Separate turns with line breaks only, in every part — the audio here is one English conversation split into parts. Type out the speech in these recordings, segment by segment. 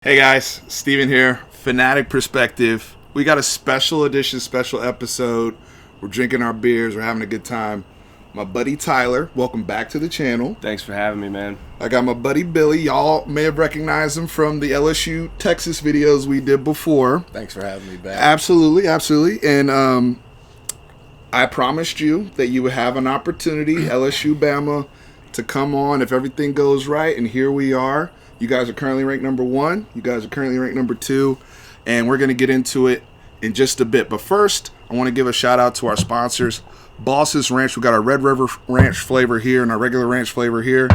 Hey guys, Steven here, Fanatic Perspective. We got a special edition, special episode. We're drinking our beers, we're having a good time. My buddy Tyler, welcome back to the channel.
Thanks for having me, man.
I got my buddy Billy. Y'all may have recognized him from the LSU Texas videos we did before.
Thanks for having me back.
Absolutely. And I promised you that you would have an opportunity, LSU Bama, to come on if everything goes right, and here we are. You guys are currently ranked number 1. You guys are currently ranked number 2. And we're going to get into it in just a bit. But first, I want to give a shout out to our sponsors, Boss's Ranch. We got our Red River Ranch flavor here and our regular ranch flavor here.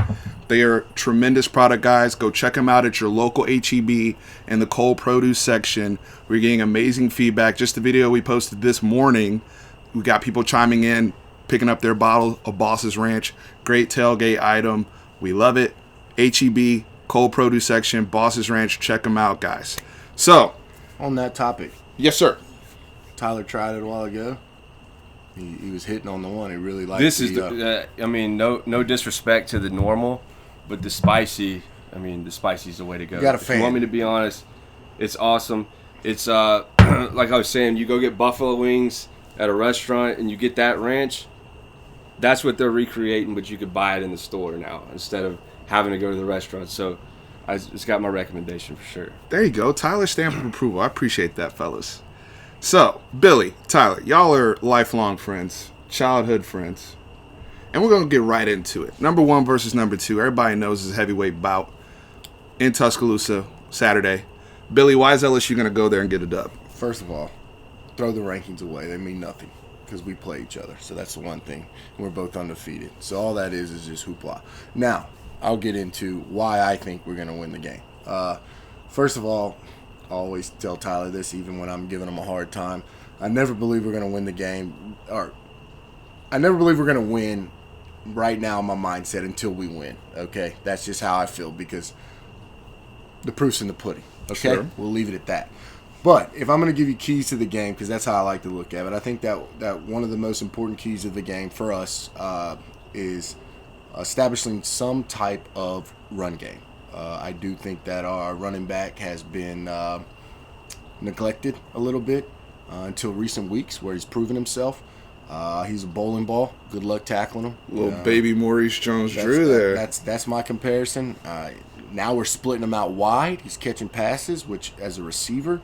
They are tremendous product, guys. Go check them out at your local HEB in the cold produce section. We're getting amazing feedback. Just the video we posted this morning, we got people chiming in, picking up their bottle of Boss's Ranch. Great tailgate item. We love it. HEB, cold produce section, Boss's Ranch. Check them out, guys. So,
On that topic,
yes, sir.
Tyler tried it a while ago. He was hitting on the one. He really liked
This is no disrespect to the normal, but the spicy is the way to go.
You got a
If
fan.
you want me to be honest, it's awesome. It's like I was saying, you go get buffalo wings at a restaurant and you get that ranch. That's what they're recreating, but you could buy it in the store now instead of having to go to the restaurant. So it's got my recommendation for sure.
There you go. Tyler stamp of approval. I appreciate that, fellas. So, Billy, Tyler, y'all are lifelong friends, childhood friends. And we're going to get right into it. Number 1 versus number 2. Everybody knows it's a heavyweight bout in Tuscaloosa Saturday. Billy, why is LSU going to go there and get a dub?
First of all, throw the rankings away. They mean nothing because we play each other. So that's the one thing. We're both undefeated. So all that is just hoopla. Now, I'll get into why I think we're going to win the game. First of all, I always tell Tyler this even when I'm giving him a hard time. I never believe we're going to win the game. Or I never believe we're going to win right now in my mindset until we win. Okay? That's just how I feel because the proof's in the pudding. Okay?
Sure.
We'll leave it at that. But if I'm going to give you keys to the game, because that's how I like to look at it, I think that one of the most important keys of the game for us is establishing some type of run game. I do think that our running back has been neglected a little bit until recent weeks where he's proven himself. He's a bowling ball. Good luck tackling him.
Little baby Maurice Jones-Drew there.
That's my comparison. Now we're splitting him out wide. He's catching passes, which as a receiver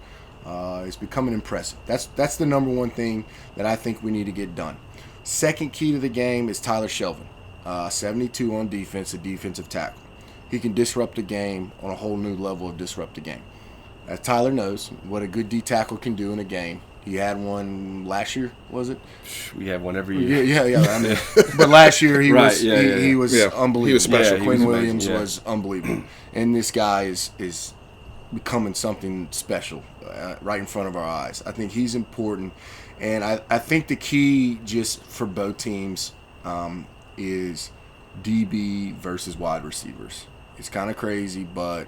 is becoming impressive. That's the number one thing that I think we need to get done. Second key to the game is Tyler Shelvin. 72 on defense, a defensive tackle. He can disrupt the game on a whole new level of disrupt the game. As Tyler knows what a good D tackle can do in a game. He had one last year, was it?
We have one every year.
Yeah. I mean, but last year he
Right,
was he was unbelievable.
He was special.
Yeah,
Quinn
he
Williams
amazing,
was unbelievable, and this guy is becoming something special right in front of our eyes. I think he's important, and I think the key just for both teams is DB versus wide receivers. It's kind of crazy, but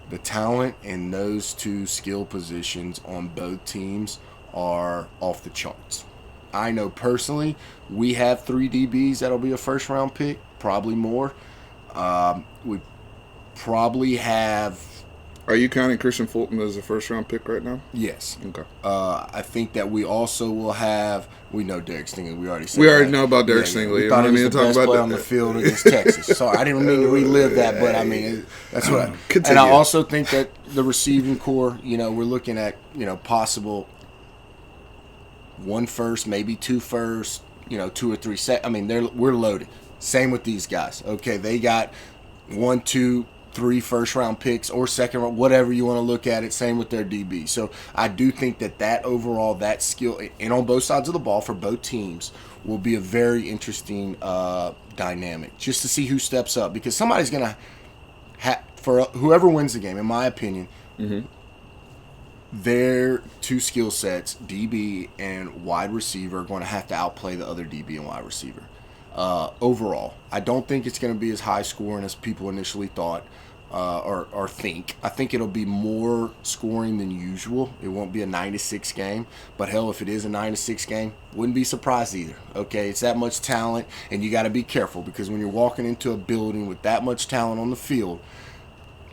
the talent in those two skill positions on both teams are off the charts. I know personally we have 3 DBs that'll be a first round pick, probably more. We probably have.
Are you counting Christian Fulton as a first-round pick right now?
Yes.
Okay.
I think that we also will have. We know Derek Stingley. We already said
We already
that.
know about Derek Stingley.
We
You
thought
know
he
what I
was
mean?
the
Talk
best
about
player
that.
on the field against Texas. Sorry, I didn't mean to relive that, but I mean that's what.
Continue.
And I also think that the receiving core. We're looking at possible 1 first, maybe 2 first. 2 or 3 set. I mean, we're loaded. Same with these guys. Okay, they got 1, 2, 3 first-round picks or second round, whatever you want to look at it. Same with their DB. So I do think that overall, that skill, and on both sides of the ball for both teams, will be a very interesting dynamic just to see who steps up. Because somebody's going to, for whoever wins the game, in my opinion, their 2 skill sets, DB and wide receiver, are going to have to outplay the other DB and wide receiver. Overall, I don't think it's going to be as high scoring as people initially thought or think. I think it'll be more scoring than usual. It won't be a 9-6 game, but hell, if it is a 9-6 game, wouldn't be surprised either. Okay, it's that much talent, and you got to be careful because when you're walking into a building with that much talent on the field,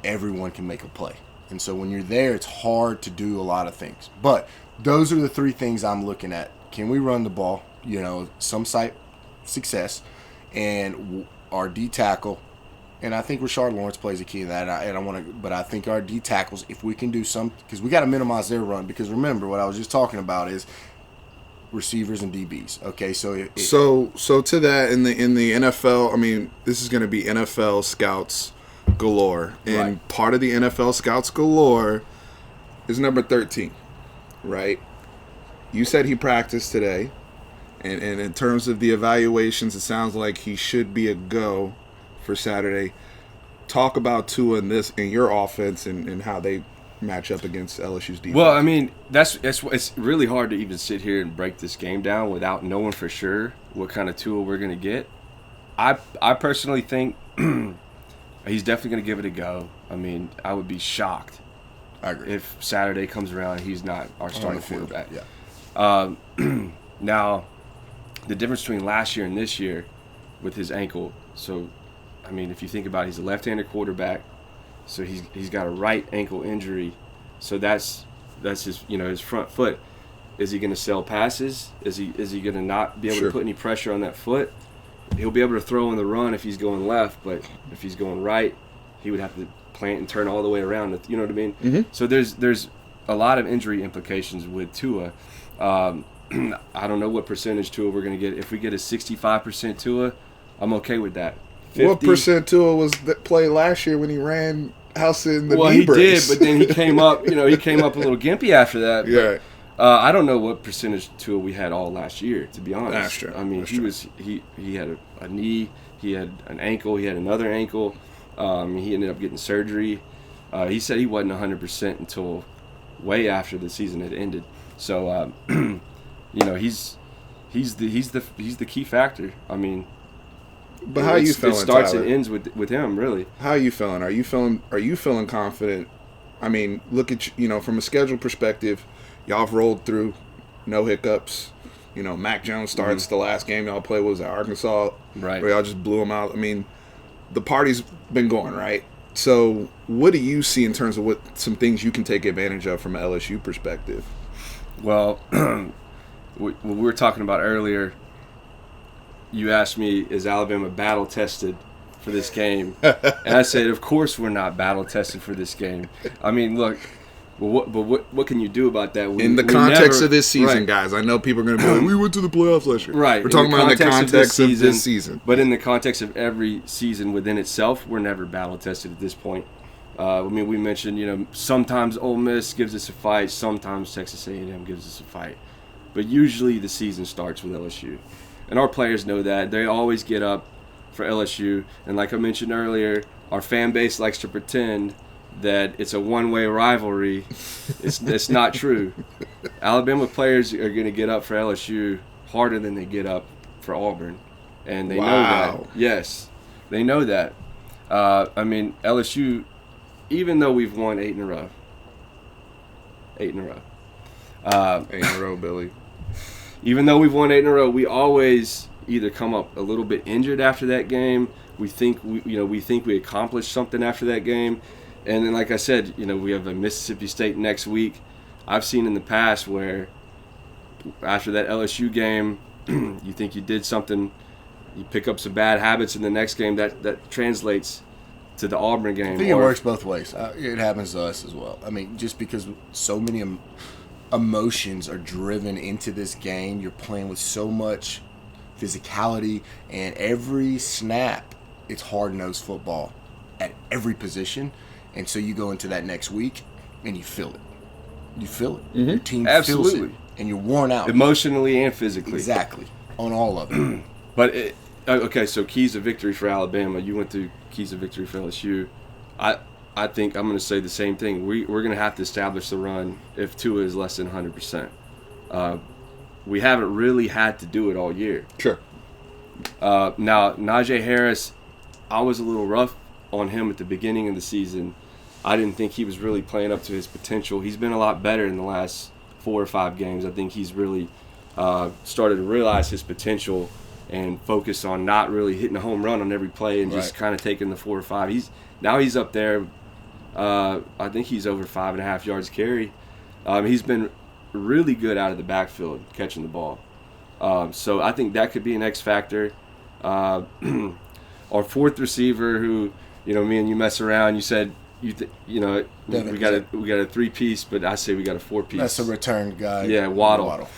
everyone can make a play. And so when you're there, it's hard to do a lot of things. But those are the three things I'm looking at. Can we run the ball? Some site success, and our D tackle. And I think Rashard Lawrence plays a key in that. But I think our D tackles, if we can do some, because we got to minimize their run. Because remember, what I was just talking about is receivers and DBs. Okay,
so to that in the NFL, I mean, this is going to be NFL scouts galore, and
right.
Part of the NFL scouts galore is number 13, right? You said he practiced today, and in terms of the evaluations, it sounds like he should be a go for Saturday. Talk about Tua in your offense and how they match up against LSU's defense.
Well, I mean, it's really hard to even sit here and break this game down without knowing for sure what kind of Tua we're going to get. I personally think he's definitely going to give it a go. I mean, I would be shocked if Saturday comes around and he's not our starting quarterback.
Yeah.
Now, the difference between last year and this year with his ankle. So, I mean, if you think about it, he's a left-handed quarterback. So he's got a right ankle injury. So that's his front foot. Is he going to sell passes? Is he going to not be able to put any pressure on that foot? He'll be able to throw in the run if he's going left, but if he's going right, he would have to plant and turn all the way around. You know what I mean?
Mm-hmm.
So there's a lot of injury implications with Tua. I don't know what percentage Tua we're going to get. If we get a 65% Tua, I'm okay with that. 50,
what percent Tua was that played last year when he ran house in the knee
he
brace?
did, but then he came up. He came up a little gimpy after that.
Yeah.
I don't know what percentage Tua we had all last year, to be honest.
That's true.
I mean, he had a knee, he had an ankle, he had another ankle. He ended up getting surgery. He said he wasn't 100% until way after the season had ended. So, he's the key factor. I mean,
but how are you feeling?
It starts
Tyler?
and ends with him, really.
How are you feeling? Are you feeling confident? I mean, look at from a schedule perspective, y'all have rolled through, no hiccups. Mac Jones starts the last game y'all play was at Arkansas,
right?
Where y'all just blew them out. I mean, the party's been going, right? So, what do you see in terms of what some things you can take advantage of from an LSU perspective?
Well, what we were talking about earlier, you asked me, is Alabama battle tested for this game? And I said, of course we're not battle tested for this game. I mean, look, what can you do about that?
In the context of this season, guys, I know people are going to be like, we went to the playoffs last year.
Right.
We're talking about in the context of this season.
But in the context of every season within itself, we're never battle tested at this point. I mean, we mentioned, sometimes Ole Miss gives us a fight, sometimes Texas A&M gives us a fight. But usually the season starts with LSU. And our players know that. They always get up for LSU. And like I mentioned earlier, our fan base likes to pretend that it's a one-way rivalry. It's not true. Alabama players are going to get up for LSU harder than they get up for Auburn. And they know that. Yes, they know that. I mean, LSU, even though we've won 8 in a row. 8 in a row.
8 in a row, Billy.
Even though we've won 8 in a row, we always either come up a little bit injured after that game. We think we accomplished something after that game, and then, like I said, we have a Mississippi State next week. I've seen in the past where after that LSU game, you think you did something, you pick up some bad habits in the next game. That translates to the Auburn game.
I think it works both ways. It happens to us as well. I mean, just because so many emotions are driven into this game. You're playing with so much physicality, and every snap, it's hard-nosed football at every position. And so you go into that next week, and you feel it. You feel it.
Mm-hmm.
Your team
Absolutely.
feels it, and you're worn out.
Emotionally and physically.
Exactly. On all of it.
But, okay, so keys of victory for Alabama. You went through keys of victory for LSU. I think I'm going to say the same thing. We're going to have to establish the run if Tua is less than 100%. We haven't really had to do it all year.
Sure.
Now, Najee Harris, I was a little rough on him at the beginning of the season. I didn't think he was really playing up to his potential. He's been a lot better in the last 4 or 5 games. I think he's really started to realize his potential and focus on not really hitting a home run on every play and just kind of taking the 4 or 5. He's up there I think he's over 5.5 yards carry. He's been really good out of the backfield catching the ball. So I think that could be an X factor. Our fourth receiver, who me and you mess around. You said we got a 3-piece, but I say we got a 4-piece.
That's a return guy.
Yeah, Waddle.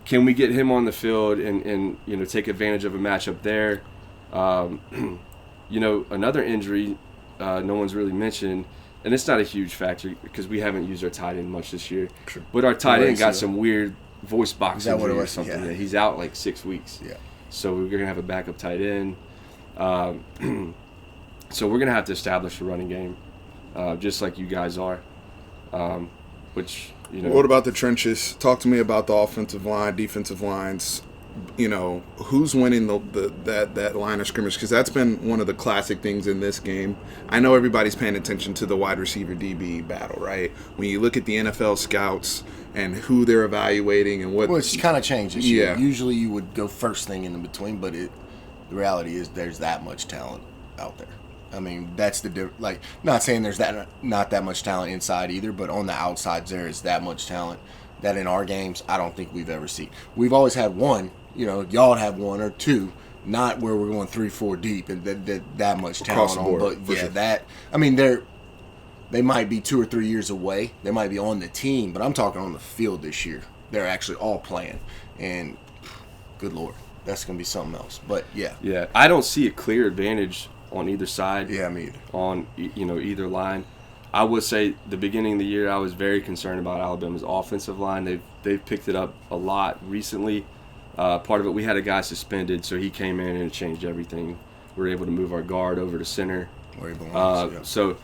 Can we get him on the field and take advantage of a matchup there? Another injury no one's really mentioned, and it's not a huge factor because we haven't used our tight end much this year. Sure. But our tight end got some weird voice box injury or something. Yeah. He's out like 6 weeks. Yeah. So we're gonna have a backup tight end. So we're gonna have to establish a running game, just like you guys are. What
about the trenches? Talk to me about the offensive line, defensive lines. Who's winning that line of scrimmage? Because that's been one of the classic things in this game. I know everybody's paying attention to the wide receiver DB battle, right? When you look at the NFL scouts and who they're evaluating and what...
Well, it's kind of changed this year. Usually you would go first thing in between, but the reality is there's that much talent out there. I mean, that's the not saying there's not that much talent inside either, but on the outsides there is that much talent that in our games I don't think we've ever seen. We've always had one, y'all have one or two, not where we're going 3-4 deep and that much talent on. But yeah, sure. They might be 2 or 3 years away. They might be on the team, but I'm talking on the field this year. They're actually all playing, and good Lord, that's gonna be something else. But yeah,
I don't see a clear advantage on either side.
Yeah, me either.
On either line. I would say the beginning of the year I was very concerned about Alabama's offensive line. They've picked it up a lot recently. Part of it, we had a guy suspended, so he came in and changed everything. We were able to move our guard over to center.
Where he belongs,
So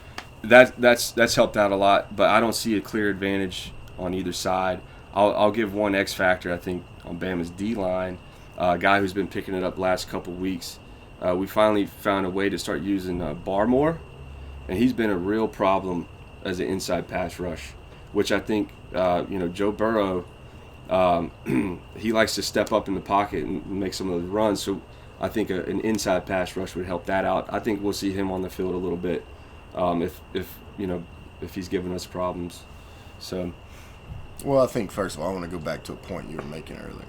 that's helped out a lot, but I don't see a clear advantage on either side. I'll give one X factor, I think, on Bama's D-line, a guy who's been picking it up last couple weeks. We finally found a way to start using Barmore, and he's been a real problem as an inside pass rush, which I think, Joe Burrow, he likes to step up in the pocket and make some of those runs. So I think an inside pass rush would help that out. I think we'll see him on the field a little bit if he's giving us problems. So,
well, I think first of all I want to go back to a point you were making earlier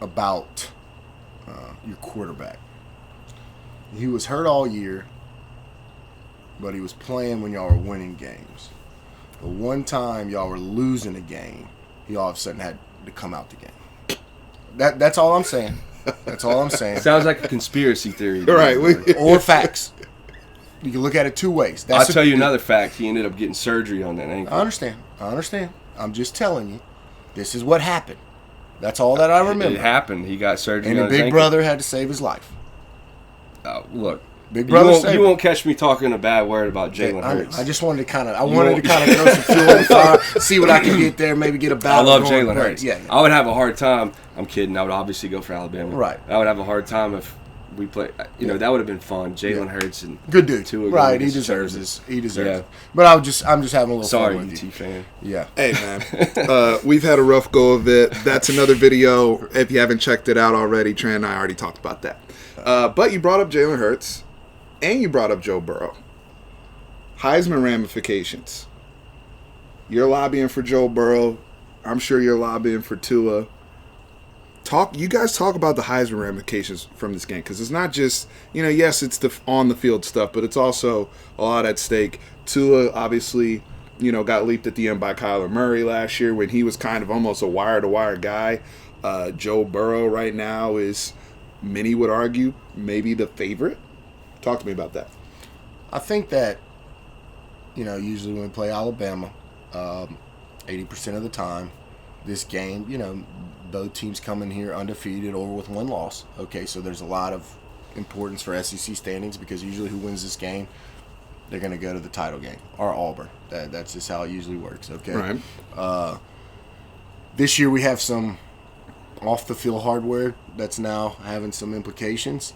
about your quarterback. He was hurt all year, but he was playing when y'all were winning games. But one time y'all were losing a game, he all of a sudden had to come out the game. That's all I'm saying. That's all I'm saying.
Sounds like a conspiracy theory.
Right.
Or facts. You can look at it two ways.
I'll tell you another fact. He ended up getting surgery on that ankle.
I understand. I'm just telling you, this is what happened. That's all that I remember.
It happened. He got surgery
and
on his ankle.
And Big Brother had to save his life.
Look.
Big Brother
you won't catch me talking a bad word about Jalen Hurts.
I just wanted to kind of throw some fuel on the fire, see what I can get there, maybe get a battle.
I love Jalen Hurts. Yeah. I would have a hard time. I'm kidding. I would obviously go for Alabama.
Right.
I would have a hard time if we play. That would have been fun. Jalen Hurts and
good dude. Right. He deserves this. He deserves it. But I'm just having a little
fun
with you.
UT fan.
Yeah.
Hey man, we've had a rough go of it. That's another video. If you haven't checked it out already, Trent and I already talked about that. But you brought up Jalen Hurts. And you brought up Joe Burrow. Heisman ramifications. You're lobbying for Joe Burrow. I'm sure you're lobbying for Tua. You guys talk about the Heisman ramifications from this game, because it's not just, yes, it's the on the field stuff, but it's also a lot at stake. Tua obviously, got leaped at the end by Kyler Murray last year when he was kind of almost a wire-to-wire guy. Joe Burrow right now is, many would argue, maybe the favorite. Talk to me about that.
I think that, usually when we play Alabama, 80% of the time, this game, both teams come in here undefeated or with one loss. Okay, so there's a lot of importance for SEC standings because usually who wins this game, they're going to go to the title game or Auburn. That's just how it usually works. Okay.
Right.
This year we have some off the field hardware that's now having some implications.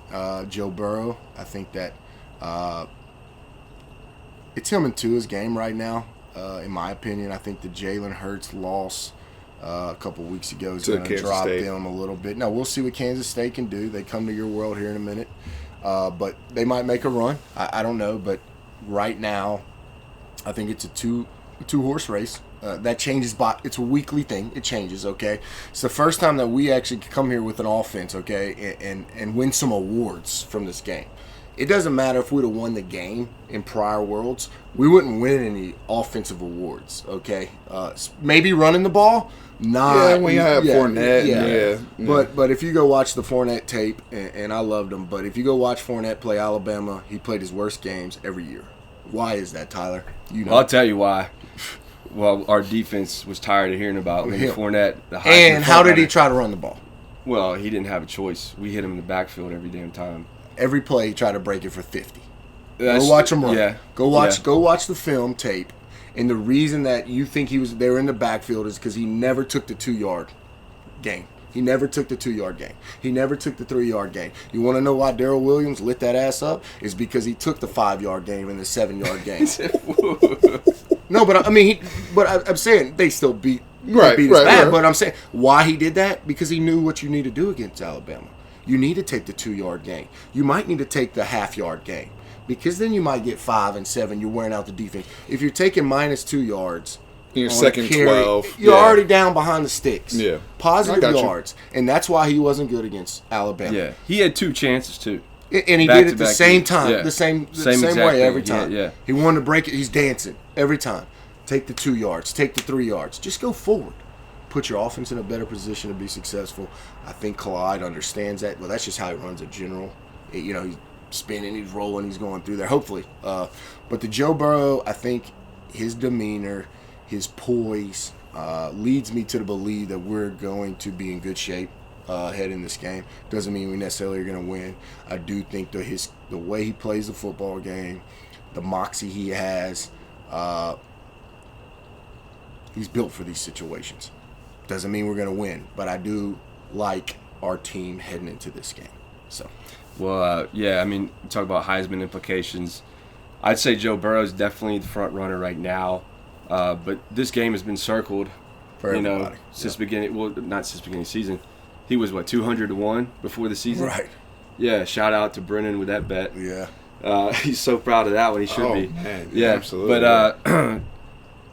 Joe Burrow, I think that it's him and Tua's game right now. In my opinion, I think the Jalen Hurts loss a couple weeks ago is going to drop them a little bit. Now we'll see what Kansas State can do. They come to your world here in a minute, but they might make a run. I don't know, but right now, I think it's a two horse race. That changes, it's a weekly thing. It changes, okay? It's the first time that we actually come here with an offense, okay, and win some awards from this game. It doesn't matter if we'd have won the game in prior worlds. We wouldn't win any offensive awards, okay? Maybe running the ball, not.
When you have Fournette.
But if you go watch the Fournette tape, and I loved him, but if you go watch Fournette play Alabama, he played his worst games every year. Why is that, Tyler? You know.
Well, I'll tell you why. Well, our defense was tired of hearing about Fournette. The Heisman
and how did he
runner.
try to run the ball?
Well, he didn't have a choice. We hit him in the backfield every damn time.
Every play, he tried to break it for 50.
That's,
go watch him run.
Yeah.
Go watch the film tape. And the reason that you think he was there in the backfield is because he never took the 2-yard game. He never took the 2-yard game. He never took the 3-yard game. You want to know why Darrell Williams lit that ass up? Is because he took the 5-yard game and the 7-yard game. No, but I mean, I'm saying they still beat us bad. But I'm saying why he did that, because he knew what you need to do against Alabama. You need to take the 2-yard game. You might need to take the half-yard game, because then you might get 5 and 7. You're wearing out the defense. If you're taking minus 2 yards,
your second carry, 12,
you're already down behind the sticks.
Yeah,
positive yards, and that's why he wasn't good against Alabama.
Yeah, he had 2 chances too.
And he did it the same time, the same way every time.
Yeah.
He wanted to break it. He's dancing every time. Take the 2 yards. Take the 3 yards. Just go forward. Put your offense in a better position to be successful. I think Clyde understands that. Well, that's just how he runs in general. He's spinning, he's rolling, he's going through there, hopefully. But the Joe Burrow, I think his demeanor, his poise leads me to believe that we're going to be in good shape head in this game. Doesn't mean we necessarily are going to win. I do think the way he plays the football game, the moxie he has, he's built for these situations. Doesn't mean we're going to win, but I do like our team heading into this game. So,
well, I mean, talk about Heisman implications. I'd say Joe Burrow is definitely the front runner right now, but this game has been circled.
For everybody.
Since beginning. Well, not since beginning of the season. He was 200-1 before the season.
Right.
Yeah. Shout out to Brennan with that bet.
Yeah.
He's so proud of that one. He should be.
Man.
Yeah,
absolutely.
But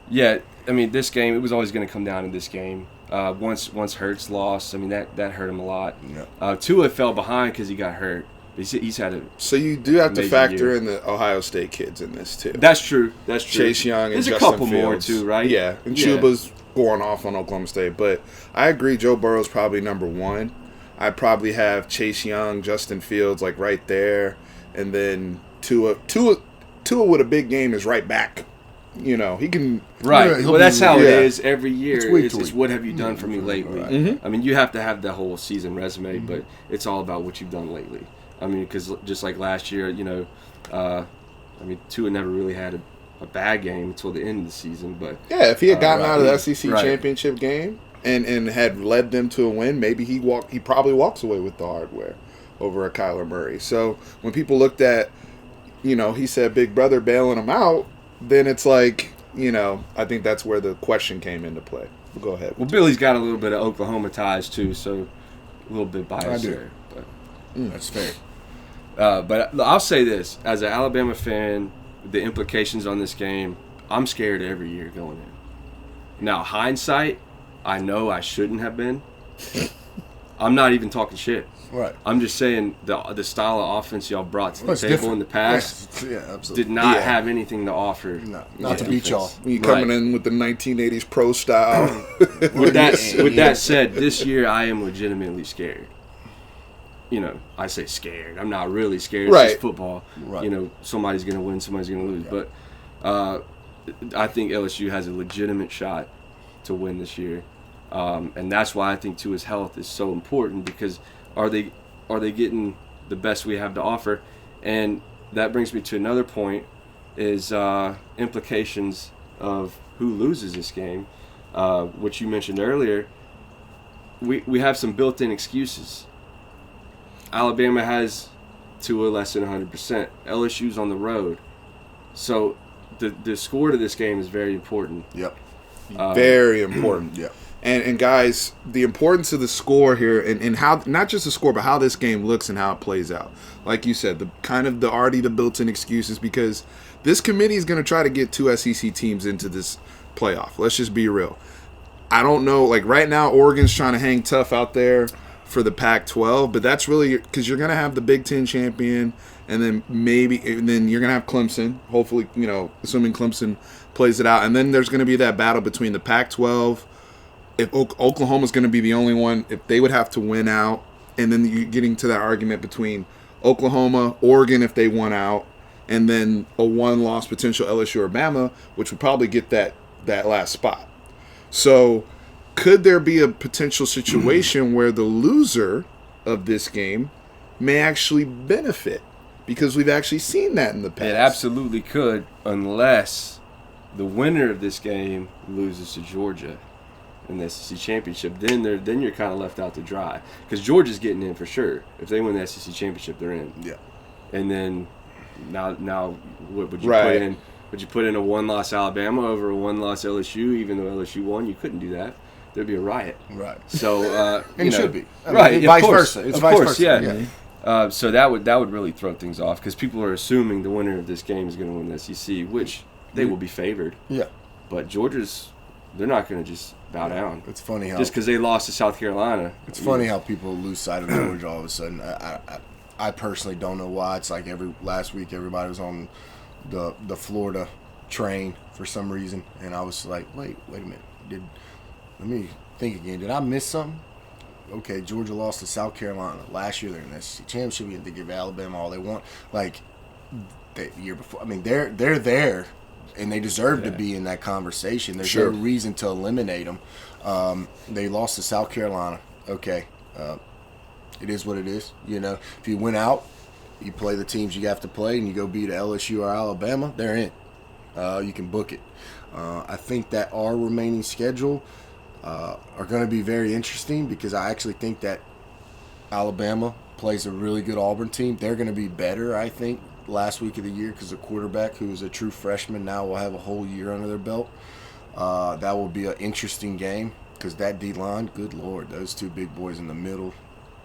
yeah, I mean, this game, it was always going to come down to this game. Once Hurts lost, I mean that hurt him a lot.
Yeah.
Tua fell behind because he got hurt. He's had a
so you do have to factor
year.
in the Ohio State kids in this too.
That's true.
Chase Young and
There's
Justin
a couple
Fields.
more too, right?
Yeah, and Chuba's going off on Oklahoma State, but I agree. Joe Burrow's probably number 1. I'd probably have Chase Young, Justin Fields like right there, and then Tua with a big game is right back. He can.
Right. Well, that's how it is every year.
It's
It's what have you done for me lately?
Right.
Mm-hmm.
I mean, you have to have the whole season resume, but it's all about what you've done lately. I mean, because just like last year, Tua never really had a bad game until the end of the season. But
yeah, if he had gotten out of the SEC
Right.
championship game and had led them to a win, maybe he probably walks away with the hardware over a Kyler Murray. So when people looked at, he said Big Brother bailing him out, then it's like, I think that's where the question came into play. But go ahead.
Well, Billy's got a little bit of Oklahoma ties too, so a little bit biased
I do.
there. But
That's fair.
but I'll say this: as an Alabama fan, the implications on this game, I'm scared every year going in. Now, hindsight, I know I shouldn't have been. I'm not even talking shit.
Right.
I'm just saying the style of offense y'all brought to the
It's
table
different.
in the past
Yeah, absolutely.
did not have anything to offer.
No, not to beat y'all.
You coming in with the 1980s pro style.
With that said, this year I am legitimately scared. I say scared. I'm not really scared. It's
Right.
just football.
Right.
Somebody's going to win, somebody's going to lose. But I think LSU has a legitimate shot to win this year. And that's why I think Tua's health is so important, because are they getting the best we have to offer? And that brings me to another point, is implications of who loses this game, which you mentioned earlier. We have some built-in excuses. Alabama has Tua less than 100%. LSU's on the road. So the score to this game is very important.
Yep.
Very important.
Yep.
And guys, the importance of the score here and how not just the score, but how this game looks and how it plays out. Like you said, the built-in excuses, because this committee is going to try to get 2 SEC teams into this playoff. Let's just be real. I don't know. Like right now, Oregon's trying to hang tough out there for the Pac-12, but that's really because you're going to have the Big Ten champion, and then you're going to have Clemson. Hopefully, assuming Clemson plays it out, and then there's going to be that battle between the Pac-12. If Oklahoma's going to be the only one, if they would have to win out, and then you're getting to that argument between Oklahoma, Oregon if they won out, and then a one-loss potential LSU or Bama, which would probably get that last spot. So could there be a potential situation where the loser of this game may actually benefit? Because we've actually seen that in the past.
It absolutely could, unless the winner of this game loses to Georgia in the SEC championship. Then you're kind of left out to dry, because Georgia's getting in for sure. If they win the SEC championship, they're in.
Yeah.
And then now what would you
Right.
put in? Would you put in a one-loss Alabama over a one-loss LSU, even though LSU won? You couldn't do that. There'd be a riot.
Right.
So
and it should be.
Right.
Vice
of course.
versa. It's
of
vice
course,
versa.
yeah. So that would really throw things off, because people are assuming the winner of this game is going to win the SEC, which they will be favored.
Yeah.
But they're not going to just bow down.
It's funny how
Just because they lost to South Carolina.
It's funny how people lose sight of Georgia all of a sudden. I personally don't know why. It's like last week everybody was on the Florida train for some reason, and I was like, wait a minute. Let me think again. Did I miss something? Okay, Georgia lost to South Carolina last year. They're in the SEC championship. We had to give Alabama all they want. Like the year before. I mean, they're there, and they deserve to be in that conversation. There's no reason to eliminate them. They lost to South Carolina. Okay, it is what it is. If you win out, you play the teams you have to play, and you go beat LSU or Alabama, they're in. You can book it. I think that our remaining schedule are going to be very interesting, because I actually think that Alabama plays a really good Auburn team. They're going to be better, I think, last week of the year, because the quarterback, who is a true freshman, now will have a whole year under their belt. That will be an interesting game, because that D-line, good Lord, those two big boys in the middle,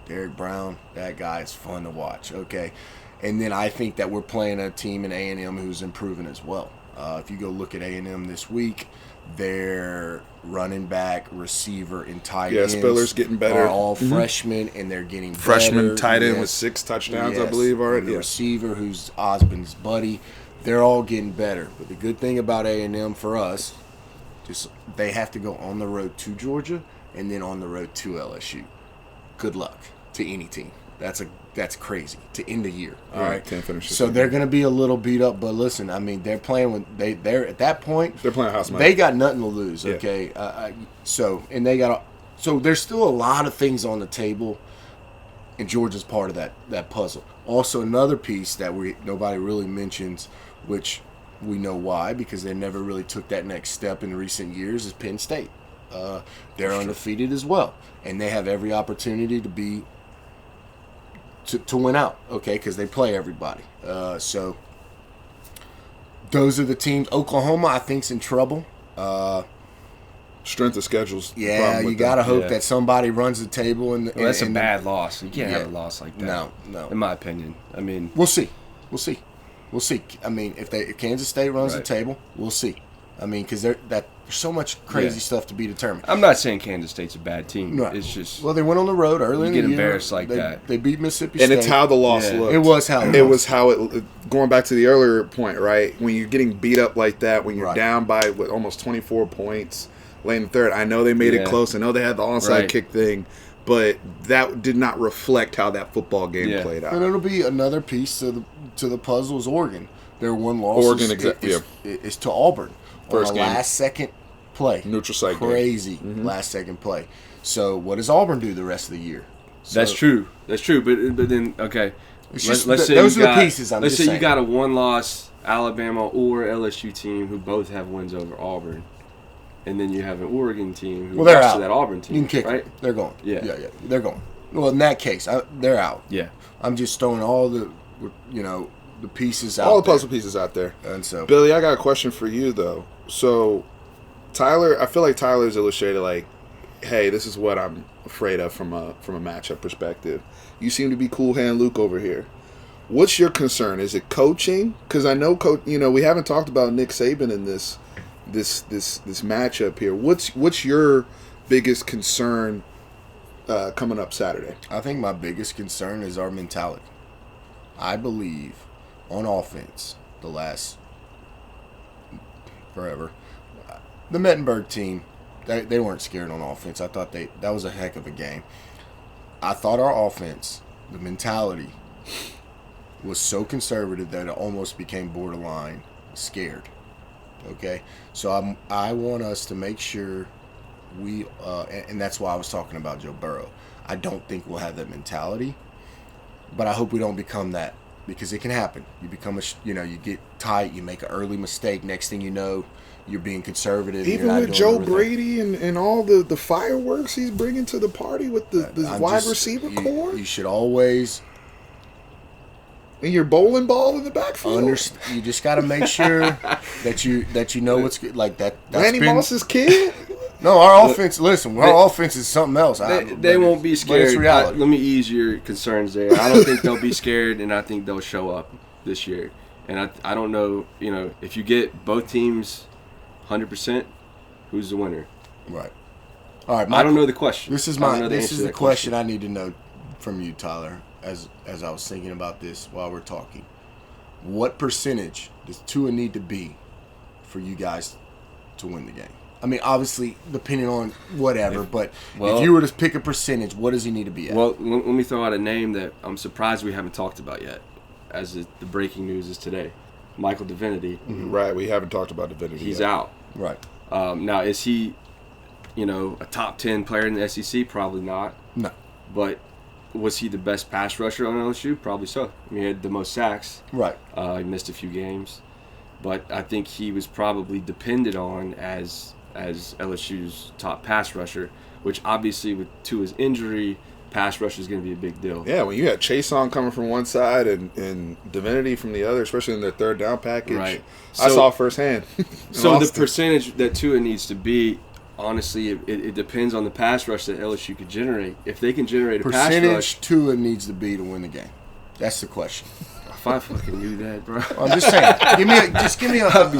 Derek Brown, that guy is fun to watch, okay? And then I think that we're playing a team in A&M who's improving as well. If you go look at A&M this week, their running back, receiver, and tight ends
Spiller's getting better.
Are all freshmen, and they're getting
freshman
better.
tight end with 6 touchdowns, I believe, already.
And the receiver, who's Osborne's buddy, they're all getting better. But the good thing about A&M for us, just they have to go on the road to Georgia and then on the road to LSU. Good luck to any team. That's crazy to end the year. All right.
Can't finish
So they're going to be a little beat up, but listen, I mean, they're playing with they're at that point.
They're playing house money.
They got nothing to lose.
Yeah.
Okay. So there's still a lot of things on the table, and Georgia's part of that puzzle. Also, another piece that nobody really mentions, which we know why, because they never really took that next step in recent years, is Penn State. They're undefeated as well, and they have every opportunity to win out, okay, because they play everybody. So those are the teams. Oklahoma, I think, is in trouble.
Strength of schedules.
Yeah, you got to hope that somebody runs the table.
That's a bad loss. You can't have a loss like that.
No.
In my opinion. I mean,
we'll see. I mean, if Kansas State runs the table, we'll see. I mean, because there's so much crazy stuff to be determined.
I'm not saying Kansas State's a bad team.
No.
It's just,
well, they went on the road early in the year.
You get embarrassed like that.
They beat Mississippi State.
And it's how the loss looked.
It was how
it was how it. Going back to the earlier point, right? When you're getting beat up like that, when you're down by almost 24 points late in the third. I know they made it close. I know they had the onside kick thing, but that did not reflect how that football game played out.
And it'll be another piece to the puzzle is Oregon. Their one loss is to Auburn.
First
on a
game.
last-second play.
Neutral site game.
Crazy last-second play. So what does Auburn do the rest of the year? So,
that's true. But then, okay.
Let's say those are the pieces I'm
let's
just
say
saying.
you got a one-loss Alabama or LSU team who both have wins over Auburn. And then you have an Oregon team who lost to that Auburn team.
You can kick
right?
them. They're going.
Yeah.
They're going. Well, in that case, they're out.
Yeah.
I'm just throwing all the pieces out
all the puzzle pieces out there.
And so,
Billy, I got a question for you though. So, Tyler, I feel like Tyler's illustrated like hey, this is what I'm afraid of from a matchup perspective. You seem to be cool hand Luke over here. What's your concern? Is it coaching? Because I know, we haven't talked about Nick Saban in this matchup here. What's your biggest concern coming up Saturday?
I think my biggest concern is our mentality. I believe on offense, the last forever, the Mettenberg team, they weren't scared on offense. I thought that was a heck of a game. I thought our offense, the mentality, was so conservative that it almost became borderline scared. Okay? So I want us to make sure we, and that's why I was talking about Joe Burrow. I don't think we'll have that mentality, but I hope we don't become that, because it can happen. You become you get tight, you make an early mistake. Next thing you know, you're being conservative.
Even with Joe Brady and all the fireworks he's bringing to the party with the wide receiver core.
You should always.
And your bowling ball in the backfield.
You just got to make sure that you know what's good. Like that.
Randy Moss's kid.
No, our offense. Listen, our offense is something else.
They won't be scared.
It's reality.
Let me ease your concerns there. I don't think they'll be scared, and I think they'll show up this year. And I don't know. If you get both teams 100%, who's the winner?
Right. All right.
I don't know the question.
This is the question I need to know from you, Tyler. As I was thinking about this while we're talking, what percentage does Tua need to be for you guys to win the game? I mean, obviously, depending on whatever, but if you were to pick a percentage, what does he need to be at?
Well, let me throw out a name that I'm surprised we haven't talked about yet, as the breaking news is today. Michael Divinity.
Mm-hmm. Right, we haven't talked about Divinity
He's
yet.
out.
Right.
Now, is he, a top 10 player in the SEC? Probably not.
No.
But was he the best pass rusher on LSU? Probably so. I mean, he had the most sacks.
Right.
He missed a few games. But I think he was probably depended on as LSU's top pass rusher, which obviously to his injury, pass rush is going to be a big deal.
Yeah, when you had Chase on coming from one side and Divinity from the other, especially in their third down package,
right.
I saw firsthand.
So the percentage that Tua needs to be, honestly, it depends on the pass rush that LSU could generate. If they can generate a pass rush,
percentage Tua needs to be to win the game. That's the question.
If I fucking knew that, bro.
I'm just saying. Give me a rough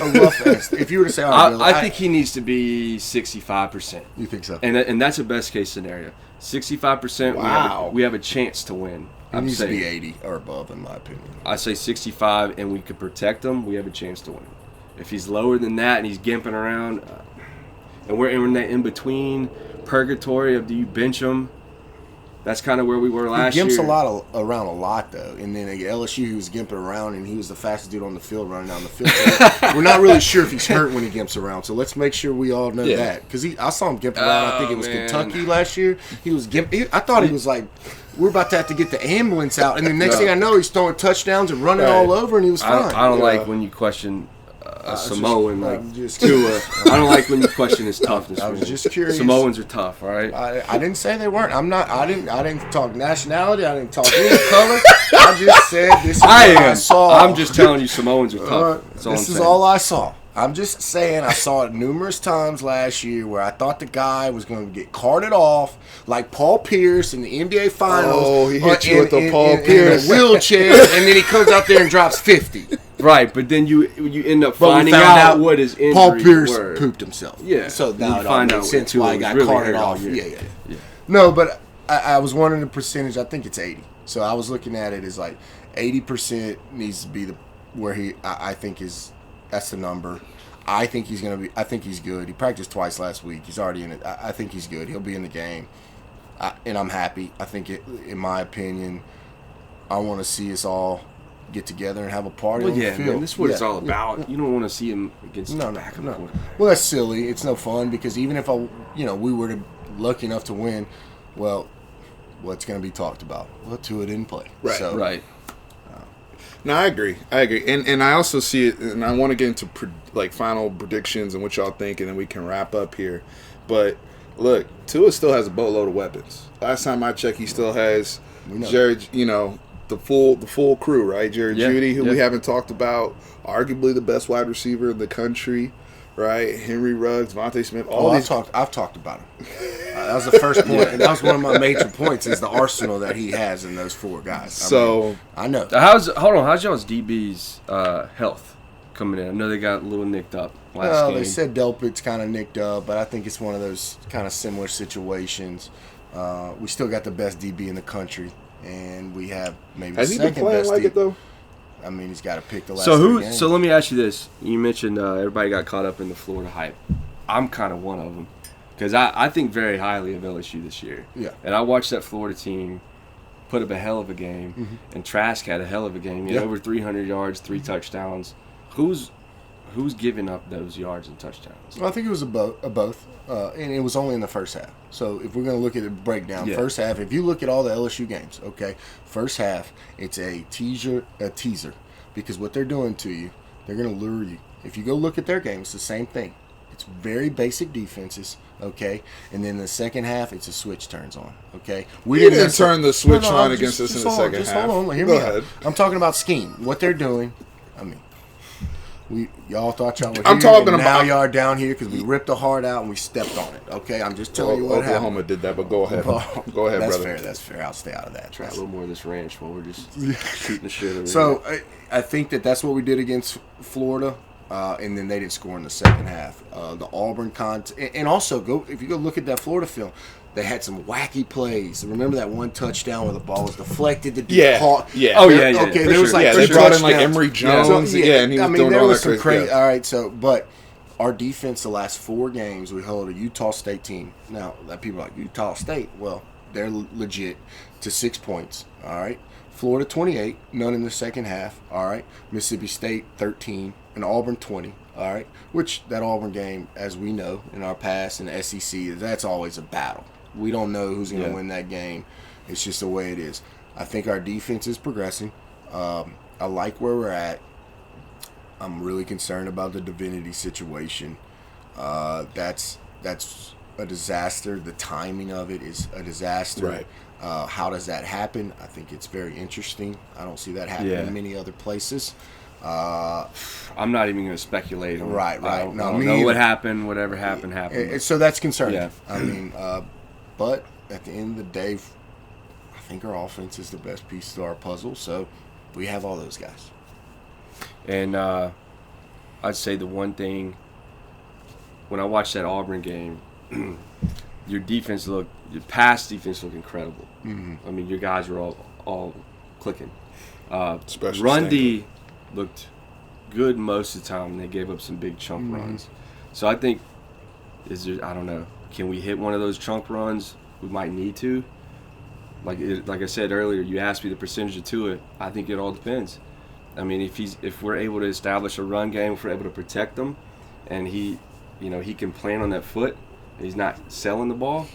estimate. If you were to say,
I think he needs to be 65%.
You think so?
And that's a best case scenario. 65%.
Wow.
We have a chance to win.
He needs to be 80 or above, in my opinion.
I say 65, and we could protect him. We have a chance to win. If he's lower than that and he's gimping around, and we're in that in between purgatory of do you bench him? That's kind of where we were last year.
He gimps around a lot, though. And then at LSU, he was gimping around, and he was the fastest dude on the field running down the field. So we're not really sure if he's hurt when he gimps around. So let's make sure we all know that. Because I saw him gimping around. I think it was Kentucky last year. He was gimping. I thought he was like, we're about to have to get the ambulance out. And the next thing I know, he's throwing touchdowns and running all over, and he was fine.
I don't like when you question Samoan Tua. I don't like when you question his toughness.
I was just curious.
Samoans are tough, all right?
I didn't say they weren't. I didn't talk nationality. I didn't talk any color. I just said this is what I saw.
I'm just telling you Samoans are tough.
This is all I saw. I'm just saying I saw it numerous times last year where I thought the guy was going to get carted off like Paul Pierce in the NBA Finals.
Oh, he hit you with the Paul Pierce.
In a wheelchair, and then he comes out there and drops 50.
Right, but then you end up finding out what his injuries
Paul Pierce
were.
pooped himself.
Yeah.
So now it all makes sense why he got carted off. Yeah. No, but I was wondering the percentage. I think it's 80. So I was looking at it as like 80% needs to be I think that's the number. I think he's good. He practiced twice last week. He's already in it. I think he's good. He'll be in the game. And I'm happy. I think in my opinion, I want to see us all get together and have a party on the field.
Man, this is what it's all about. You don't want to see him against the back of the quarterback.
Well, that's silly. It's no fun because even if we were lucky enough to win, well, what's going to be talked about? Well, Tua didn't play.
Right.
So,
right.
No, I agree, and I also see it, and I want to get into final predictions and what y'all think, and then we can wrap up here. But look, Tua still has a boatload of weapons. Last time I checked, he still has Jared, the full crew, right? Jared Judy, who we haven't talked about, arguably the best wide receiver in the country. right? Henry Ruggs, Vontae Smith,
I've talked about him. That was the first point, and that was one of my major points is the arsenal that he has in those 4 guys. I know.
How's y'all's DB's health coming in? I know they got a little nicked up last game.
They said Delpit's kind of nicked up, but I think it's one of those kind of similar situations. We still got the best DB in the country, and we have maybe the second best. Has he been playing like it though? I mean, he's got to pick the last.
So let me ask you this: you mentioned everybody got caught up in the Florida hype. I'm kind of one of them because I think very highly of LSU this year.
Yeah.
And I watched that Florida team put up a hell of a game, and Trask had a hell of a game. He had over 300 yards, 3 touchdowns. Who's giving up those yards and touchdowns?
Well, I think it was both, and it was only in the first half. So if we're going to look at the breakdown, first half, if you look at all the LSU games, okay, first half, it's a teaser, because what they're doing to you, they're going to lure you. If you go look at their game, it's the same thing. It's very basic defenses, okay, and then the second half, it's a switch turns on, okay.
We didn't turn the switch on against us in the second half.
Hold on, hear me out. I'm talking about scheme, what they're doing. I mean, y'all thought y'all were here, now y'all are down here because we ripped the heart out and we stepped on it. Okay, I'm just telling you what happened.
Oklahoma did that, but go ahead. Go ahead,
that's
brother.
That's fair. I'll stay out of that.
Try a little more of this ranch while we're just shooting the shit over
So I think that's what we did against Florida, and then they didn't score in the second half. The Auburn and also if you go look at that Florida film. They had some wacky plays. Remember that one touchdown where the ball was deflected? Caught?
Yeah.
Oh, yeah.
Okay, there was
they brought in like Emory Jones. And he was doing all that
some
crazy.
All right, but our defense the last 4 games, we held a Utah State team. Now, people are like, Utah State, well, they're legit to 6 points. All right. Florida 28, none in the second half. All right. Mississippi State 13, and Auburn 20. All right. Which that Auburn game, as we know in our past in the SEC, that's always a battle. We don't know who's going to win that game. It's just the way it is. I think our defense is progressing. I like where we're at. I'm really concerned about the Divinity situation. That's a disaster. The timing of it is a disaster.
Right.
How does that happen? I think it's very interesting. I don't see that happening in many other places.
I'm not even going to speculate on
Right.
I don't know what happened. Whatever happened.
So that's concerning.
Yeah.
I mean, but at the end of the day, I think our offense is the best piece to our puzzle. So we have all those guys.
And I'd say the one thing, when I watched that Auburn game, your pass defense looked incredible.
Mm-hmm.
I mean, your guys were all clicking.
Run
D looked good most of the time, and they gave up some big chunk runs. So I think, I don't know, can we hit one of those chunk runs? We might need to. Like I said earlier, you asked me the percentage to it. I think it all depends. I mean, if we're able to establish a run game, if we're able to protect them, and he can plan on that foot, and he's not selling the ball.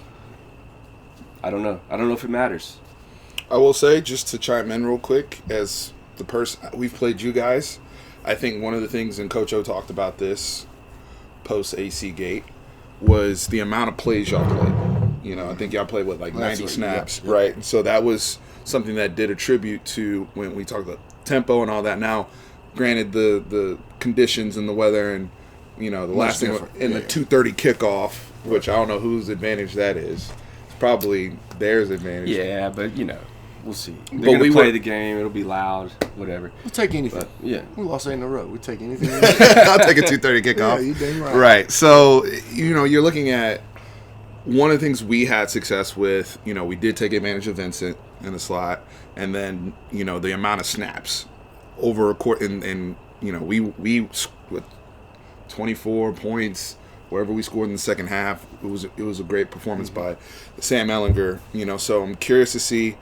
I don't know. I don't know if it matters.
I will say, just to chime in real quick, as the person we've played you guys, I think one of the things, and Coach O talked about this post AC Gate, was the amount of plays y'all played. I think y'all played 90 snaps, right? And so that was something that did attribute to when we talked about tempo and all that. Now, granted, the conditions and the weather and the last thing in the 2:30 kickoff, which I don't know whose advantage that is. It's probably theirs advantage.
Yeah, but we'll see. They're going to play the game. It'll be loud, whatever.
We'll take anything.
But,
we lost 8 in a row. We'll take anything.
I'll take a 2:30 kickoff.
Yeah, you dang right.
Right. So, you're looking at one of the things we had success with, we did take advantage of Vincent in the slot, and then, the amount of snaps over a court, and we with 24 points, wherever we scored in the second half, it was a great performance by Sam Ehlinger, so I'm curious to see.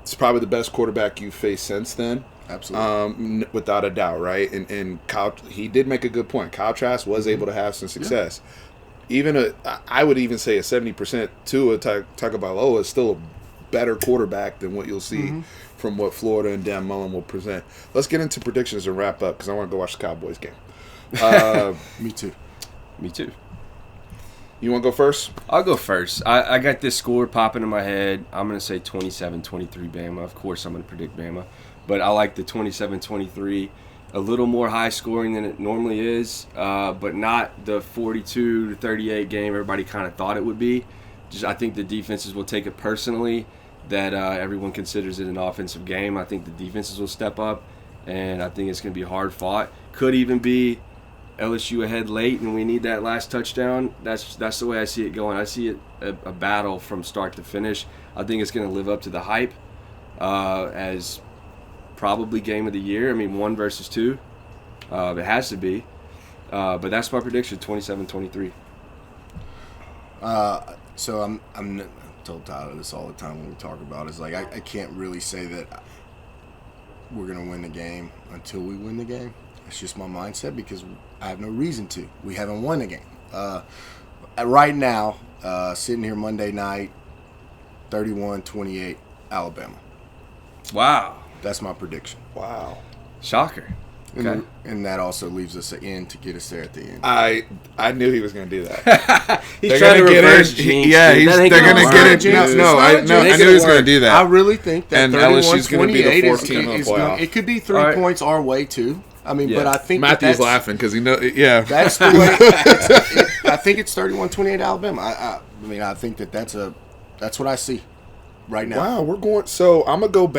It's probably the best quarterback you've faced since then.
Absolutely.
Without a doubt, right? And Kyle, he did make a good point. Kyle Trask was able to have some success. Yeah. I would even say a 70% Tua Tagovailoa is still a better quarterback than what you'll see from what Florida and Dan Mullen will present. Let's get into predictions and wrap up because I want to go watch the Cowboys game.
Me too.
Me too.
You want to go first?
I'll go first. I got this score popping in my head. I'm going to say 27-23 Bama. Of course, I'm going to predict Bama. But I like the 27-23. a little more high scoring than it normally is, but not the 42-38 game everybody kind of thought it would be. Just I think the defenses will take it personally that everyone considers it an offensive game. I think the defenses will step up, and I think it's going to be hard fought. Could even be LSU ahead late, and we need that last touchdown. That's the way I see it going. I see it a battle from start to finish. I think it's going to live up to the hype as probably game of the year. I mean, 1 versus 2. It has to be. But that's my prediction, 27-23.
So I'm I told Tyler this all the time when we talk about it. It's like I can't really say that we're going to win the game until we win the game. It's just my mindset because I have no reason to. We haven't won the game. Right now, sitting here Monday night, 31-28, Alabama.
Wow.
That's my prediction.
Wow.
Shocker. Okay.
And that also leaves us an end to get us there at the end.
I knew he was going to do that.
He's trying to reverse jinx.
Yeah,
dude.
they're going to get it. I knew he was going to do that.
I really think that
and LSU's going to be the 4th team in the playoff.
It could be 3 points our way too. I mean, but I think
Matthew's laughing because he knows. Yeah,
that's the way. I think it's 31-28 Alabama. I mean, I think that's what I see right now.
Wow, we're going. So I'm gonna go.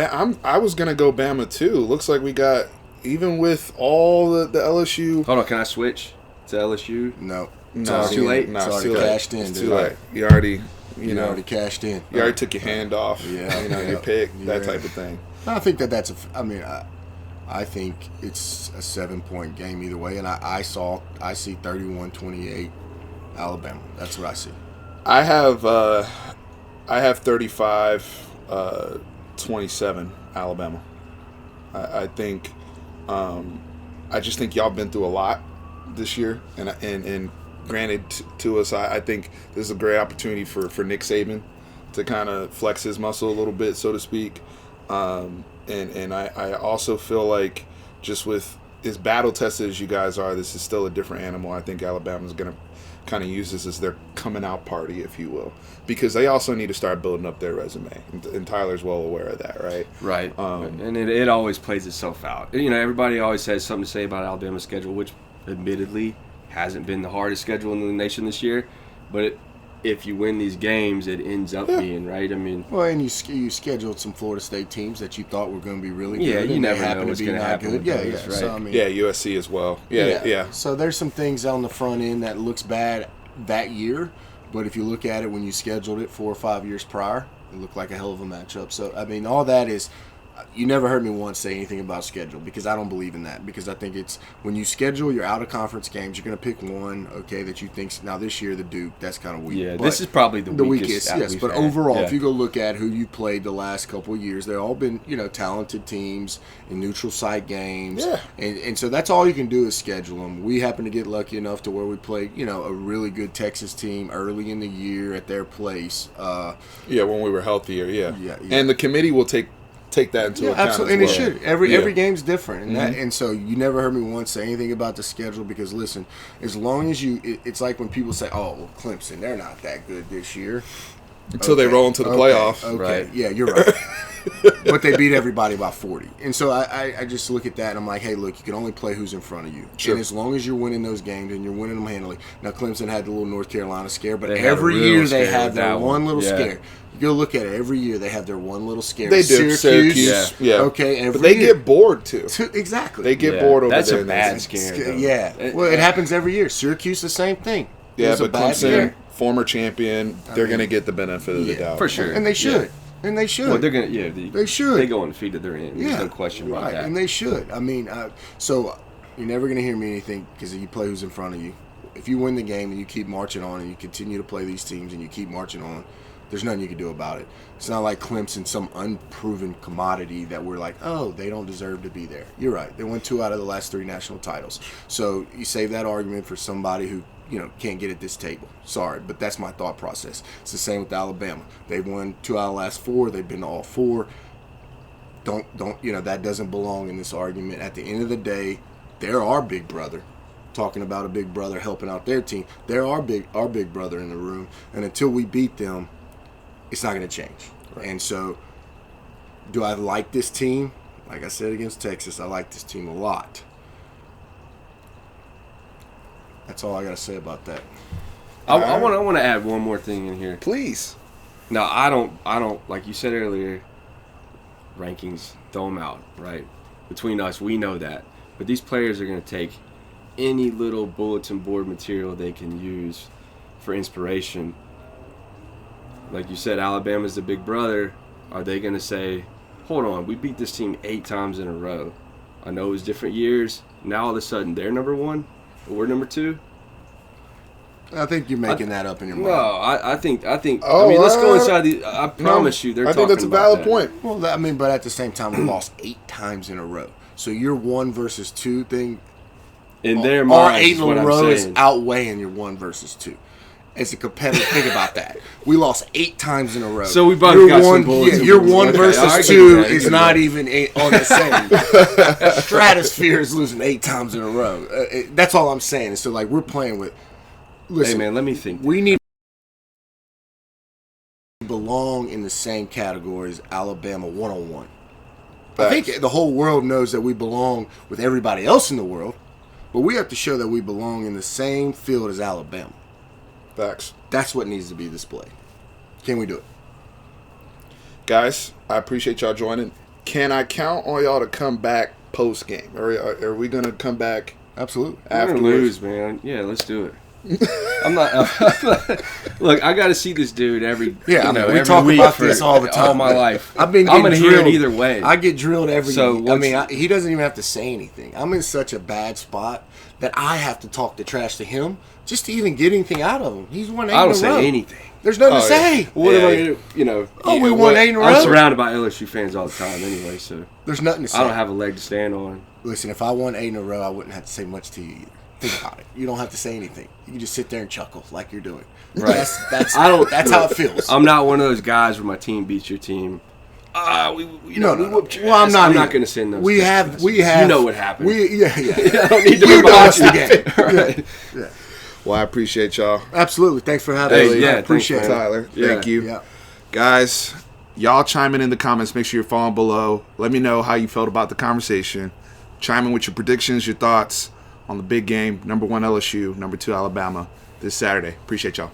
I was gonna go Bama too. Looks like we got even with all the LSU.
Hold on, can I switch to LSU?
No,
it's too late.
No,
it's
too
already
late.
cashed in.
It's
Dude.
too late. You already,
you already cashed in.
You already took your hand off.
Yeah,
your pick, that type of thing.
I think that's I mean, I think it's a 7-point game either way, and I see 31-28 Alabama. That's what I see.
I have 35-27 Alabama. I think I just think y'all been through a lot this year, and granted to us, I think this is a great opportunity for Nick Saban to kind of flex his muscle a little bit, so to speak. And I also feel like just with as battle tested as you guys are, this is still a different animal. I think Alabama's going to kind of use this as their coming out party, if you will, because they also need to start building up their resume. And Tyler's well aware of that, right?
Right. And it always plays itself out. You know, everybody always has something to say about Alabama's schedule, which admittedly hasn't been the hardest schedule in the nation this year. But if you win these games, it ends up being, right? I mean,
well, and you scheduled some Florida State teams that you thought were going to be really good.
Yeah, you never
know
what's going to happen.
Good. Yeah, right. So, I mean,
USC as well. Yeah.
So there's some things on the front end that looks bad that year, but if you look at it when you scheduled it 4 or 5 years prior, it looked like a hell of a matchup. So, I mean, all that is. You never heard me once say anything about schedule because I don't believe in that, because I think it's when you schedule your out-of-conference games, you're going to pick one, okay, that you think, now this year the Duke, that's kind of weak.
Yeah,
but
this is probably the weakest
yes, but
had.
overall, if you go look at who you played the last couple of years, they've all been, talented teams in neutral site games.
Yeah.
And so that's all you can do is schedule them. We happen to get lucky enough to where we played, a really good Texas team early in the year at their place.
When we were healthier,
Yeah.
And the committee will take that into account.
Absolutely,
as well.
and it should. Every game's different, and so you never heard me once say anything about the schedule, because listen, as long as it's like when people say, "Oh, well, Clemson, they're not that good this year,"
until they roll into the playoffs.
Okay,
right.
Yeah, you're right. But they beat everybody by 40, and so I just look at that and I'm like, hey, look, you can only play who's in front of you,
Sure.
and as long as you're winning those games and you're winning them handily. Now Clemson had the little North Carolina scare, but
They had a
every
real
year they
scare
have
with
their
that
one
one.
little
Yeah.
scare. You go look at it. Every year they have their one little scare.
They do. Syracuse. Yeah.
Okay,
But they get bored too.
Exactly.
They get bored over
That's
there.
a bad scare. though.
Yeah. Well, it happens every year. Syracuse, the same thing. It
Yeah,
was a
but
bad
Clemson,
scare.
former champion, they're going to get the benefit of the doubt.
For sure.
And they should. And they should.
Well, they're gonna.
They should.
They go undefeated. They're in. There's
Yeah.
no question about
Right,
that.
and they should. I mean, so you're never going to hear me anything because you play who's in front of you. If you win the game and you keep marching on and you continue to play these teams and you keep marching on, there's nothing you can do about it. It's not like Clemson, some unproven commodity that we're like, oh, they don't deserve to be there. You're right. They won 2 out of the last 3 national titles. So you save that argument for somebody who, can't get at this table. Sorry, but that's my thought process. It's the same with Alabama. They've won 2 out of the last 4. They've been to all 4. Don't that doesn't belong in this argument. At the end of the day, they're our big brother. Talking about a big brother helping out their team. They're our big brother in the room. And until we beat them, it's not going to change. Right. And so, do I like this team? Like I said against Texas, I like this team a lot. That's all I got to say about that.
I want to add one more thing in here.
Please.
Now, I don't, like you said earlier, rankings, throw them out, right? Between us, we know that. But these players are going to take any little bulletin board material they can use for inspiration. Like you said, Alabama's the big brother. Are they going to say, hold on, we beat this team 8 times in a row. I know it was different years. Now all of a sudden they're number 1, but we're number 2.
I think you're making that up in your mind.
No, I think.
Oh,
I mean, let's go inside the. I promise you, they're.
I think that's a valid point.
Well, I mean, but at the same time, we lost 8 times in a row. So your 1 versus 2 thing,
In their
our
minds,
8
is
in
what
a
I'm
row is
saying.
outweighing your 1 versus 2. It's a competitive. Think about that. We lost 8 times in a row.
So we both
your
got some
1,
bullets.
yeah, your 1
Okay,
versus
I get
2
that, I
is
get
not
that.
even on the same stratosphere as losing 8 times in a row. That's all I'm saying. So like we're playing with. Listen,
Hey man, let me think.
we need to belong in the same category as Alabama 101. I think the whole world knows that we belong with everybody else in the world, but we have to show that we belong in the same field as Alabama.
Facts.
That's what needs to be displayed. Can we do it?
Guys, I appreciate y'all joining. Can I count on y'all to come back post game? Are we going to come back
Absolutely.
We're gonna
afterwards?
lose, man. Yeah, let's do it. I'm not. Look, I got to see this dude every.
Yeah,
you know,
we
every
talk
week
about
for
this all the time.
all my life.
I've been.
I'm
getting
gonna hear it
drilled.
either way.
I get drilled every.
So
I
what's-
mean, he doesn't even have to say anything. I'm in such a bad spot that I have to talk the trash to him just to even get anything out of him. He's won 8
I
in
don't
a row.
say anything.
There's nothing to
Oh,
say.
What am I
Yeah.
gonna? You know.
Oh,
you
we
know
won
what?
8 in a
I'm
row?
surrounded by LSU fans all the time, anyway. So
There's nothing to say.
I don't have a leg to stand on.
Listen, if I won 8 in a row, I wouldn't have to say much to you either. Think about it. You don't have to say anything. You can just sit there and chuckle like you're doing.
Right.
That's
I don't.
That's how it feels.
I'm not one of those guys where my team beats your team. We
No.
whooped your
Well, I'm
ass.
not.
I'm not
either.
going to send those.
We
text
have.
messages.
We have.
You know what happened.
Yeah.
I don't need to
You
remind
watched
you.
the game.
Right.
Yeah.
Well, I appreciate y'all.
Absolutely. Thanks for having
Hey,
me.
yeah,
I
thanks,
appreciate
man.
it.
Tyler,
Yeah.
thank you.
Yeah.
Guys, y'all chime in the comments. Make sure you're following below. Let me know how you felt about the conversation. Chime in with your predictions, your thoughts on the big game. Number 1 LSU, number 2 Alabama this Saturday. Appreciate y'all.